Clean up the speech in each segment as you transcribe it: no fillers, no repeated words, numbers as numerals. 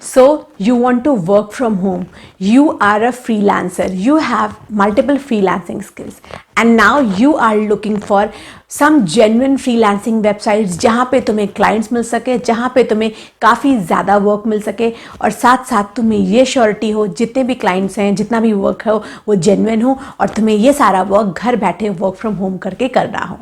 So you want to work from home, you are a freelancer, you have multiple freelancing skills and now you are looking for some genuine freelancing websites जहाँ पे तुम्हें clients मिल सके, जहाँ पे तुम्हें काफ़ी ज़्यादा work मिल सके और साथ साथ तुम्हें ये surety हो जितने भी clients हैं, जितना भी work हो वो genuine हो और तुम्हें ये सारा work घर बैठे work from home करके करना हो।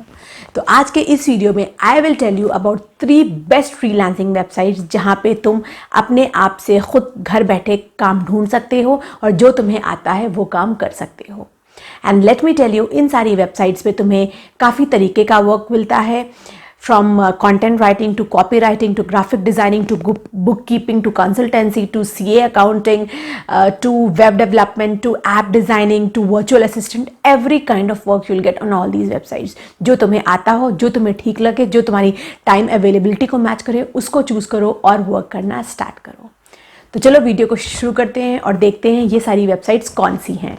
तो आज के इस वीडियो में I will tell you about 3 best freelancing websites जहाँ पे तुम अपने आप से खुद घर बैठे काम ढूंढ सकते हो और जो तुम्हें आता है वो काम कर सकते हो। And let me tell you, इन सारी वेबसाइट्स पे तुम्हें काफ़ी तरीके का वर्क मिलता है, from content writing to copywriting to graphic designing to bookkeeping to consultancy to CA accounting to web development to app designing to virtual assistant, every kind of work you'll get on all these websites। जो तुम्हें आता हो, जो तुम्हें ठीक लगे, जो तुम्हारी टाइम अवेलेबिलिटी को मैच करे, उसको चूज़ करो और वर्क करना स्टार्ट करो। तो चलो वीडियो को शुरू करते हैं और देखते हैं ये सारी वेबसाइट्स कौन सी हैं।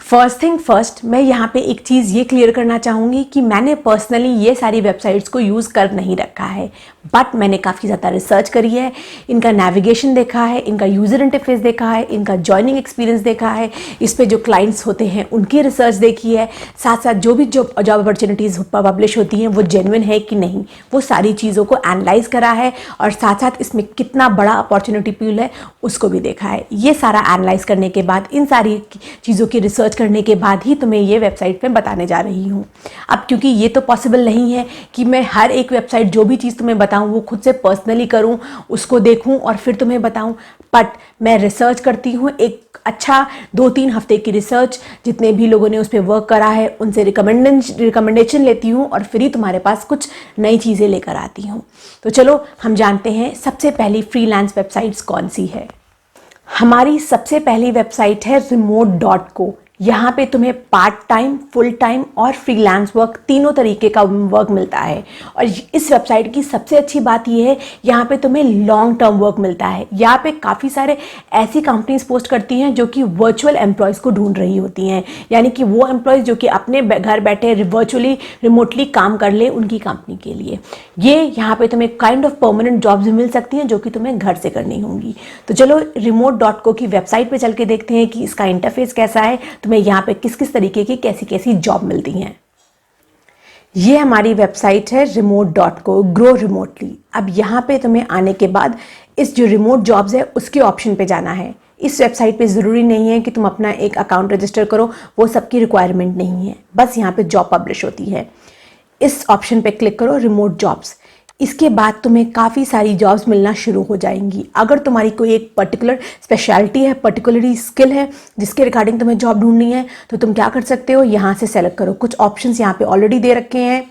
फर्स्ट थिंग फर्स्ट, मैं यहाँ पे एक चीज़ ये क्लियर करना चाहूँगी कि मैंने पर्सनली ये सारी वेबसाइट्स को यूज़ कर नहीं रखा है, बट मैंने काफ़ी ज़्यादा रिसर्च करी है, इनका नेविगेशन देखा है, इनका यूज़र इंटरफेस देखा है, इनका जॉइनिंग एक्सपीरियंस देखा है, इस पे जो क्लाइंट्स होते हैं उनकी रिसर्च देखी है, साथ साथ जो भी जॉब अपॉर्चुनिटीज़ पब्लिश होती हैं वो जेन्युइन है कि नहीं, वो सारी चीज़ों को एनालाइज करा है और साथ साथ इसमें कितना बड़ा अपॉर्चुनिटी पूल है उसको भी देखा है। ये सारा एनालाइज करने के बाद, इन सारी चीज़ों की रिसर्च करने के बाद ही तुम्हें ये वेबसाइट पे बताने जा रही हूँ। अब क्योंकि ये तो पॉसिबल नहीं है कि मैं हर एक वेबसाइट जो भी चीज़ तुम्हें बताऊँ वो खुद से पर्सनली करूँ, उसको देखूँ और फिर तुम्हें बताऊँ, बट मैं रिसर्च करती हूँ, एक अच्छा 2-3 हफ्ते की रिसर्च, जितने भी लोगों ने उस पर वर्क करा है उनसे रिकमेंडेशन लेती हूँ और फिर ही तुम्हारे पास कुछ नई चीज़ें लेकर आती हूँ। तो चलो हम जानते हैं सबसे पहली फ्रीलांस वेबसाइट्स कौन सी है। हमारी सबसे पहली वेबसाइट है remote.co। यहाँ पे तुम्हें पार्ट टाइम, फुल टाइम और फ्रीलांस वर्क तीनों तरीके का वर्क मिलता है और इस वेबसाइट की सबसे अच्छी बात यह है यहाँ पे तुम्हें लॉन्ग टर्म वर्क मिलता है। यहाँ पे काफ़ी सारे ऐसी कंपनीज पोस्ट करती हैं जो कि वर्चुअल एम्प्लॉयज़ को ढूंढ रही होती हैं, यानी कि वो एम्प्लॉयज़ जो कि अपने घर बैठे वर्चुअली रिमोटली काम कर ले उनकी कंपनी के लिए। ये यहाँ पे तुम्हें काइंड ऑफ परमानेंट जॉब्स भी मिल सकती हैं जो कि तुम्हें घर से करनी होंगी। तो चलो remote.co की वेबसाइट पे चल के देखते हैं कि इसका इंटरफेस कैसा है, तुम्हें यहाँ पे किस किस तरीके की कैसी कैसी जॉब मिलती हैं। ये हमारी वेबसाइट है remote.co, ग्रो रिमोटली। अब यहाँ पे तुम्हें आने के बाद इस जो रिमोट जॉब्स है उसके ऑप्शन पे जाना है। इस वेबसाइट पे ज़रूरी नहीं है कि तुम अपना एक अकाउंट रजिस्टर करो, वो सबकी रिक्वायरमेंट नहीं है, बस यहाँ पे जॉब पब्लिश होती है। इस ऑप्शन पे क्लिक करो, रिमोट जॉब्स। इसके बाद तुम्हें काफ़ी सारी जॉब्स मिलना शुरू हो जाएंगी। अगर तुम्हारी कोई एक पर्टिकुलर स्पेशलिटी है, पर्टिकुलरली स्किल है जिसके रिगार्डिंग तुम्हें जॉब ढूंढनी है, तो तुम क्या कर सकते हो, यहाँ से सेलेक्ट करो। कुछ ऑप्शंस यहाँ पे ऑलरेडी दे रखे हैं,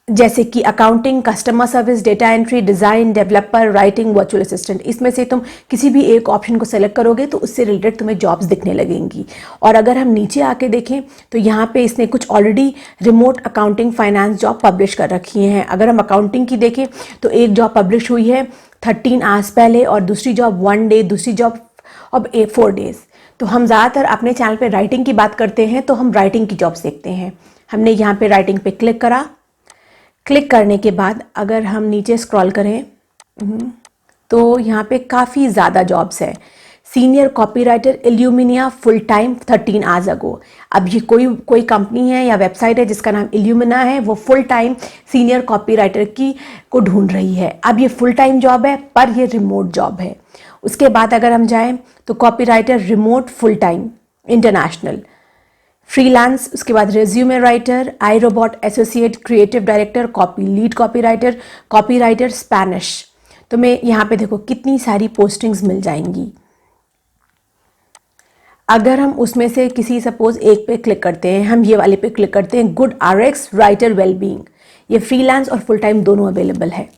जैसे कि accounting, customer service, data entry, design, developer, writing, virtual assistant. इसमें से तुम किसी भी एक ऑप्शन को सेलेक्ट करोगे तो उससे रिलेटेड तुम्हें जॉब्स दिखने लगेंगी। और अगर हम नीचे आके देखें तो यहाँ पे इसने कुछ already remote accounting finance job publish कर रखी हैं। अगर हम अकाउंटिंग की देखें तो एक जॉब पब्लिश हुई है 13 आवर्स पहले और दूसरी जॉब 1 डे, दूसरी जॉब अब 4 डेज़। तो हम ज़्यादातर अपने चैनल पर राइटिंग की बात करते हैं तो हम राइटिंग की जॉब्स देखते हैं। हमने यहाँ पर राइटिंग पे क्लिक करा। क्लिक करने के बाद अगर हम नीचे स्क्रॉल करें तो यहाँ पे काफ़ी ज़्यादा जॉब्स हैं। Senior copywriter Illuminia full time 13 hours ago. अब ये कोई कंपनी है या वेबसाइट है जिसका नाम इल्यूमिना है, वो फुल टाइम सीनियर कॉपीराइटर को ढूंढ रही है। अब ये फुल टाइम जॉब है पर ये रिमोट जॉब है। उसके बाद अगर हम जाएँ तो copywriter remote full time international, freelance, उसके बाद resume writer, I robot associate, creative director, copy lead copywriter Spanish. तो मैं यहाँ पे देखो कितनी सारी पोस्टिंग्स मिल जाएंगी। अगर हम उसमें से किसी सपोज एक पे क्लिक करते हैं, हम ये वाले पे क्लिक करते हैं, गुड आरएक्स राइटर वेलबींग, ये फ्रीलांस और फुल टाइम दोनों अवेलेबल है।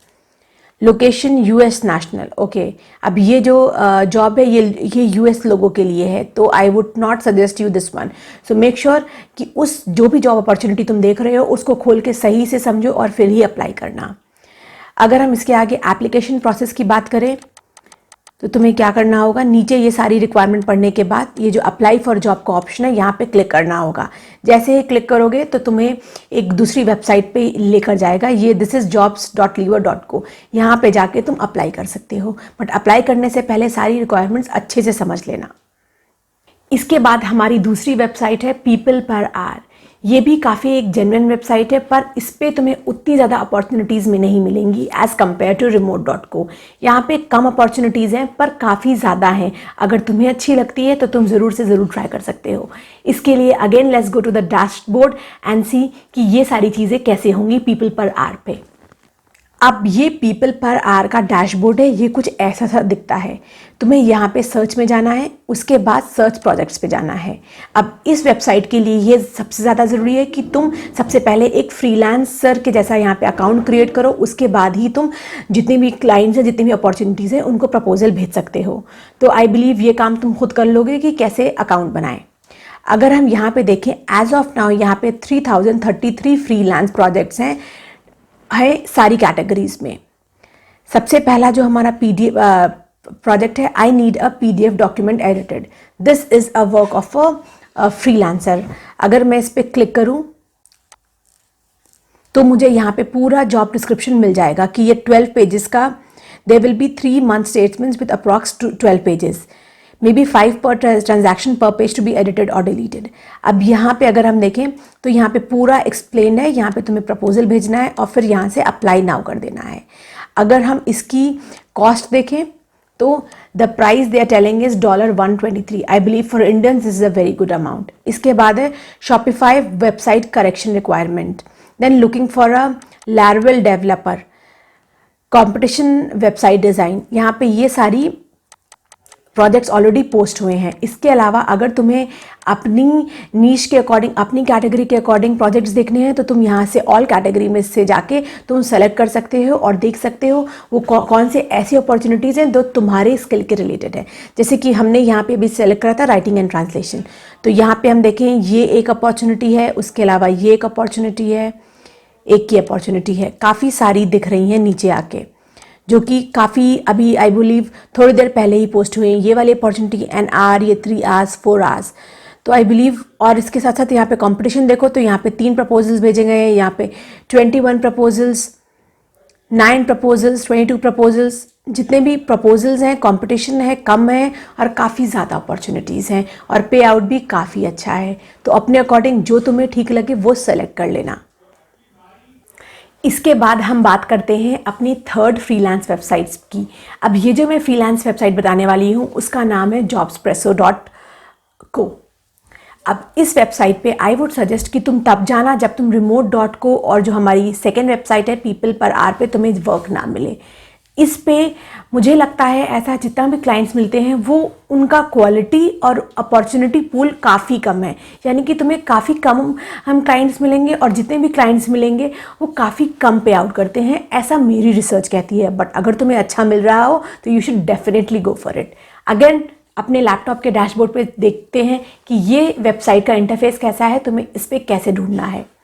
Location US national, okay. अब ये जो जॉब है ये यूएस लोगों के लिए है, तो I would not suggest you this one. So make sure कि उस जो भी जॉब अपॉर्चुनिटी तुम देख रहे हो उसको खोल के सही से समझो और फिर ही अप्लाई करना। अगर हम इसके आगे एप्लीकेशन प्रोसेस की बात करें तो तुम्हें क्या करना होगा, नीचे ये सारी रिक्वायरमेंट पढ़ने के बाद ये जो अप्लाई फॉर जॉब का ऑप्शन है यहाँ पे क्लिक करना होगा। जैसे ही क्लिक करोगे तो तुम्हें एक दूसरी वेबसाइट पे लेकर जाएगा, ये दिस इज jobs.lever.co। यहाँ पे जाके तुम अप्लाई कर सकते हो, बट अप्लाई करने से पहले सारी रिक्वायरमेंट्स अच्छे से समझ लेना। इसके बाद हमारी दूसरी वेबसाइट है पीपल पर आवर। ये भी काफ़ी एक जेन्युइन वेबसाइट है, पर इस पर तुम्हें उतनी ज़्यादा अपॉर्चुनिटीज़ में नहीं मिलेंगी एज़ कम्पेयर टू remote.co। यहाँ पे कम अपॉर्चुनिटीज़ हैं पर काफ़ी ज़्यादा हैं। अगर तुम्हें अच्छी लगती है तो तुम ज़रूर से ज़रूर ट्राई कर सकते हो। इसके लिए again let's go to the dashboard and see कि ये सारी चीज़ें कैसे होंगी पीपल पर आवर पे। अब ये पीपल पर आवर का डैशबोर्ड है, ये कुछ ऐसा सा दिखता है। तुम्हें यहाँ पे सर्च में जाना है, उसके बाद सर्च प्रोजेक्ट्स पे जाना है। अब इस वेबसाइट के लिए ये सबसे ज़्यादा ज़रूरी है कि तुम सबसे पहले एक फ्रीलांसर के जैसा यहाँ पे अकाउंट क्रिएट करो, उसके बाद ही तुम जितने भी क्लाइंट्स हैं, जितनी भी अपॉर्चुनिटीज़ हैं, उनको प्रपोजल भेज सकते हो। तो आई बिलीव ये काम तुम खुद कर लोगे कि कैसे अकाउंट बनाएं। अगर हम यहाँ पे देखें एज ऑफ नाउ यहाँ पे 3033 फ्रीलांस प्रोजेक्ट्स हैं सारी कैटेगरीज में। सबसे पहला जो हमारा पीडीएफ प्रोजेक्ट है, I need a PDF document edited, this is a work of a freelancer. अगर मैं इस पर क्लिक करूं तो मुझे यहाँ पे पूरा जॉब डिस्क्रिप्शन मिल जाएगा कि ये 12 पेजेस का, there will be 3 month statements with approx 12 pages, may be 5 पर ट्रांजैक्शन पर पेज टू बी एडिटेड और डिलीटेड। अब यहाँ पे अगर हम देखें तो यहाँ पे पूरा एक्सप्लेन है, यहाँ पे तुम्हें प्रपोजल भेजना है और फिर यहाँ से अप्लाई नाउ कर देना है। अगर हम इसकी कॉस्ट देखें तो the price they are telling is $123। I believe for Indians this is a very good amount. इसके बाद है Shopify website correction requirement, then looking for a Laravel developer, competition website design. यहाँ पे ये सारी प्रोजेक्ट्स ऑलरेडी पोस्ट हुए हैं। इसके अलावा अगर तुम्हें अपनी नीश के अकॉर्डिंग, अपनी कैटेगरी के अकॉर्डिंग प्रोजेक्ट्स देखने हैं तो तुम यहाँ से ऑल कैटेगरी में से जाके तुम सेलेक्ट कर सकते हो और देख सकते हो वो कौन से ऐसी अपॉर्चुनिटीज़ हैं जो तुम्हारे स्किल के रिलेटेड है। जैसे कि हमने यहाँ पे भी सेलेक्ट करा था राइटिंग एंड ट्रांसलेशन, तो यहाँ पे हम देखें ये एक अपॉर्चुनिटी है, उसके अलावा ये एक अपॉर्चुनिटी है, एक की अपॉर्चुनिटी है, काफ़ी सारी दिख रही हैं नीचे आके, जो कि काफ़ी अभी आई बिलीव थोड़ी देर पहले ही पोस्ट हुए हैं। ये वाली अपॉर्चुनिटी एन आर, ये 3 आवर्स 4 आवर्स, तो आई बिलीव। और इसके साथ साथ यहाँ पे कंपटीशन देखो तो यहाँ पे 3 प्रपोजल्स भेजे गए हैं, यहाँ पे 21 प्रपोजल्स, 9 प्रपोजल्स, 22 प्रपोजल्स। जितने भी प्रपोजल्स हैं, कंपटीशन है कम है और काफ़ी ज़्यादा अपॉर्चुनिटीज़ हैं और पे आउट भी काफ़ी अच्छा है। तो अपने अकॉर्डिंग जो तुम्हें ठीक लगे वो सेलेक्ट कर लेना। इसके बाद हम बात करते हैं अपनी थर्ड फ्रीलांस वेबसाइट्स की। अब ये जो मैं फ्रीलांस वेबसाइट बताने वाली हूँ उसका नाम है jobspresso.co। अब इस वेबसाइट पे आई वुड सजेस्ट कि तुम तब जाना जब तुम remote.co और जो हमारी सेकेंड वेबसाइट है पीपल पर आवर पे तुम्हें वर्क ना मिले। इस पे मुझे लगता है ऐसा जितना भी क्लाइंट्स मिलते हैं वो उनका क्वालिटी और अपॉर्चुनिटी पूल काफ़ी कम है, यानी कि तुम्हें काफ़ी कम हम क्लाइंट्स मिलेंगे और जितने भी क्लाइंट्स मिलेंगे वो काफ़ी कम पे आउट करते हैं, ऐसा मेरी रिसर्च कहती है। बट अगर तुम्हें अच्छा मिल रहा हो तो you should definitely go for it. Again अपने लैपटॉप के डैशबोर्ड पे देखते हैं कि ये वेबसाइट का इंटरफेस कैसा है, तुम्हें इस पर कैसे ढूंढना है।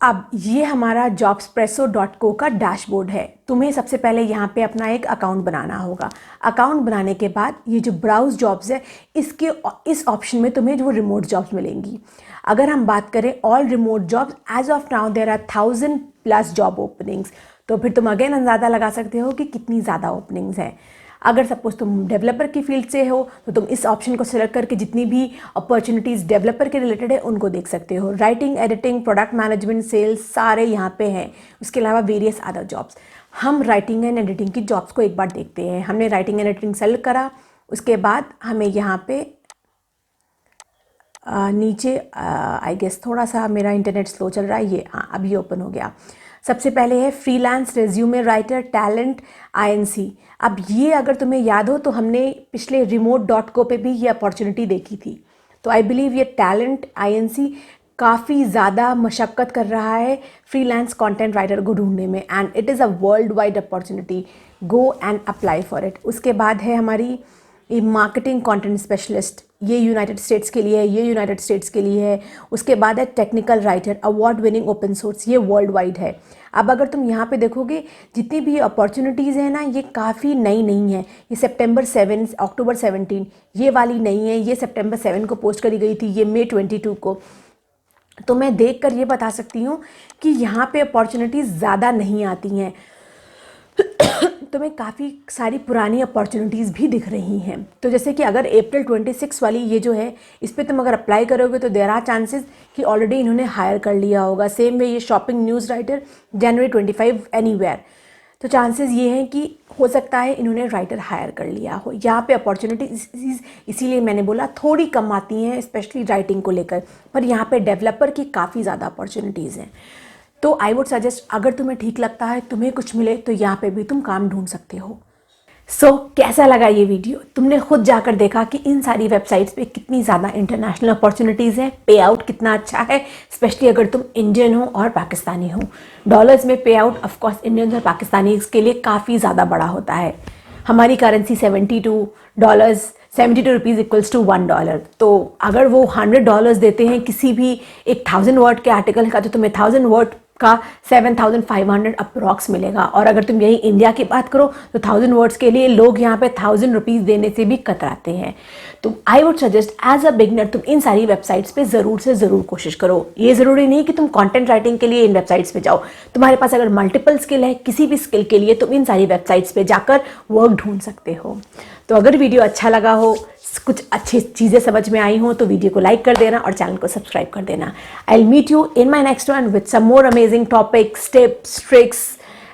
अब ये हमारा jobspresso.co का डैशबोर्ड है। तुम्हें सबसे पहले यहाँ पे अपना एक अकाउंट बनाना होगा। अकाउंट बनाने के बाद ये जो ब्राउज जॉब्स है इसके इस ऑप्शन में तुम्हें जो रिमोट जॉब्स मिलेंगी। अगर हम बात करें all remote jobs, as of now there are 1000+ job openings. तो फिर तुम अगेन अंदाज़ा लगा सकते हो कि कितनी ज़्यादा ओपनिंग्स हैं। अगर सपोज तुम डेवलपर की फील्ड से हो तो तुम इस ऑप्शन को सिलेक्ट करके जितनी भी अपॉर्चुनिटीज़ डेवलपर के रिलेटेड है उनको देख सकते हो। Writing, editing, product management, sales सारे यहाँ पे हैं। उसके अलावा वेरियस अदर जॉब्स। हम राइटिंग एंड एडिटिंग की जॉब्स को एक बार देखते हैं। हमने राइटिंग एंड एडिटिंग सेलेक्ट करा, उसके बाद हमें यहाँ पे नीचे आई गेस थोड़ा सा मेरा इंटरनेट स्लो चल रहा है, ये हाँ अभी ओपन हो गया। सबसे पहले है freelance resume writer talent INC। अब ये अगर तुम्हें याद हो तो हमने पिछले remote.co पे भी ये अपॉर्चुनिटी देखी थी। तो आई बिलीव ये टैलेंट INC काफ़ी ज़्यादा मशक्क़त कर रहा है फ्रीलांस कंटेंट राइटर को ढूंढने में, and it is a world wide opportunity. Go and apply for it. उसके बाद है हमारी मार्केटिंग कंटेंट स्पेशलिस्ट। ये यूनाइटेड स्टेट्स के लिए है, ये यूनाइटेड स्टेट्स के लिए है। उसके बाद है technical writer, award winning open source, ये वर्ल्ड वाइड है। अब अगर तुम यहाँ पे देखोगे जितनी भी अपॉर्चुनिटीज़ हैं ना, ये काफ़ी नई नहीं है। ये सितंबर 7, अक्टूबर 17 ये वाली नहीं है, ये सितंबर 7 को पोस्ट करी गई थी, ये मई 22 को। तो मैं देख कर ये बता सकती हूँ कि यहाँ पे अपॉर्चुनिटीज़ ज़्यादा नहीं आती हैं। तुम्हें काफ़ी सारी पुरानी अपॉर्चुनिटीज़ भी दिख रही हैं। तो जैसे कि अगर अप्रैल 26 वाली ये जो है, इस पर तुम अगर अप्लाई करोगे तो देयर आर चांसेस कि ऑलरेडी इन्होंने हायर कर लिया होगा। सेम वे ये शॉपिंग न्यूज़ राइटर जनवरी 25 एनीवेयर, तो चांसेस ये हैं कि हो सकता है इन्होंने राइटर हायर कर लिया हो। यहाँ पे अपॉर्चुनिटीज़ इसीलिए मैंने बोला थोड़ी कम आती हैं, स्पेशली राइटिंग को लेकर, पर यहाँ पे डेवलपर की काफ़ी ज़्यादा अपॉर्चुनिटीज़ हैं। तो आई वुड सजेस्ट, अगर तुम्हें ठीक लगता है, तुम्हें कुछ मिले, तो यहाँ पे भी तुम काम ढूंढ सकते हो। कैसा लगा ये वीडियो? तुमने खुद जाकर देखा कि इन सारी वेबसाइट्स पे कितनी ज़्यादा इंटरनेशनल अपॉर्चुनिटीज़ हैं, पे आउट कितना अच्छा है, स्पेशली अगर तुम इंडियन हो और पाकिस्तानी हो। डॉलर्स में पे आउट ऑफकोर्स इंडियंस और पाकिस्तानी के लिए काफ़ी ज़्यादा बड़ा होता है। हमारी करेंसी $72, 72 रुपीज़ इक्वल्स टू $1। तो अगर वो $100 देते हैं किसी भी एक 1000 वर्ड के आर्टिकल का, तो तुम्हें 1000 वर्ड का 7500 अप्रॉक्स मिलेगा। और अगर तुम यही इंडिया की बात करो तो 1000 वर्ड्स के लिए लोग यहाँ पे 1000 रुपीज़ देने से भी कतराते हैं। तो I would suggest as a beginner तुम इन सारी वेबसाइट्स पे ज़रूर से ज़रूर कोशिश करो। ये ज़रूरी नहीं कि तुम कंटेंट राइटिंग के लिए इन वेबसाइट्स पे जाओ। तुम्हारे पास अगर मल्टीपल स्किल है, किसी भी स्किल के लिए तुम इन सारी वेबसाइट्स पे जाकर वर्क ढूंढ सकते हो। तो अगर वीडियो अच्छा लगा हो, कुछ अच्छी चीज़ें समझ में आई हो, तो वीडियो को लाइक कर देना और चैनल को सब्सक्राइब कर देना। I will meet you in my next one with some more amazing topics, tips, tricks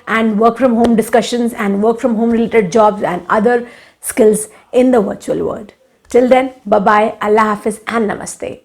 and work from home discussions and work from home related jobs and other skills in the virtual world. Till then, bye bye, Allah Hafiz and Namaste.